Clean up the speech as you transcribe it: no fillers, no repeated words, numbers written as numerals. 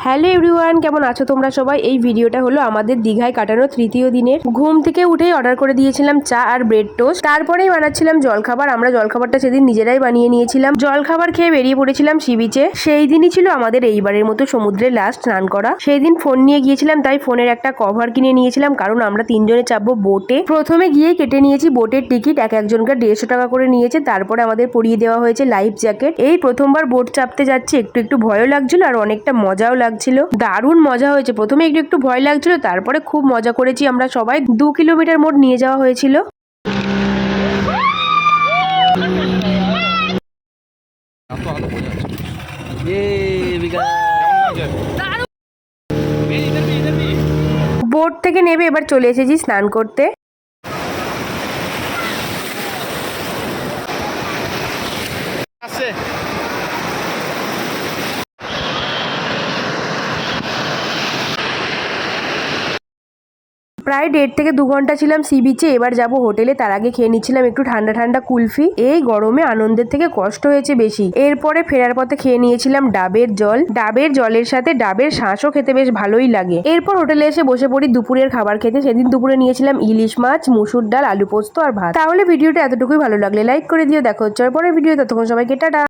Hello everyone, কেমন আছো তোমরা সবাই। এই ভিডিওটা হলো আমাদের দীঘায় কাটানো তৃতীয় দিনের। ঘুম থেকে উঠেই অর্ডার করে দিয়েছিলাম চা আর ব্রেড টোস্ট, তারপরেই বানাচ্ছিলাম জলখাবার। আমরা জলখাবারটা সেদিন নিজেরাই বানিয়ে নিয়েছিলাম। জলখাবার খেয়ে বেরিয়ে পড়েছিলাম সি বিচে। সেই দিনই ছিল আমাদের এইবারের মতো সমুদ্রে লাস্ট স্নান করা। সেই দিন ফোন নিয়ে গিয়েছিলাম, তাই ফোনের একটা কভার কিনে নিয়েছিলাম, কারণ আমরা তিনজনে চাপবো বোটে। প্রথমে গিয়ে কেটে নিয়েছি বোটের টিকিট, একজনকে 150 টাকা করে নিয়েছে। তারপরে আমাদের পরিয়ে দেওয়া হয়েছে লাইফ জ্যাকেট। এই প্রথমবার বোট চাপতে যাচ্ছি, একটু ভয়ও লাগছিল আর অনেকটা মজাও লাগছিল। দারুণ মজা হয়েছে। প্রথমে একটু ভয় লাগছিল, তারপরে খুব মজা করেছি আমরা সবাই। 2 কিলোমিটার মোট নিয়ে যাওয়া হয়েছিল। বোট থেকে নেমে এবার চলে এসেছি স্নান করতে। প্রায় 1.5 থেকে 2 ঘন্টা ছিলাম সি বিচে। এবার যাব হোটেলে। তার আগে খেয়ে নিচ্ছিলাম একটু ঠান্ডা ঠান্ডা কুলফি। এই গরমে আনন্দের থেকে কষ্ট হয়েছে বেশি। এরপরে ফেরার পথে খেয়ে নিয়েছিলাম ডাবের জল। ডাবের জলের সাথে ডাবের শাঁসও খেতে বেশ ভালোই লাগে। এরপর হোটেলে এসে বসে পড়ি দুপুরের খাবার খেতে। সেদিন দুপুরে নিয়েছিলাম ইলিশ মাছ, মুসুর ডাল, আলু পোস্ত আর ভাত। তাহলে ভিডিওটা এতটুকুই। ভালো লাগলে লাইক করে দিও। দেখা হচ্ছে পরের ভিডিও। ততক্ষণ সবাইকে টাটা।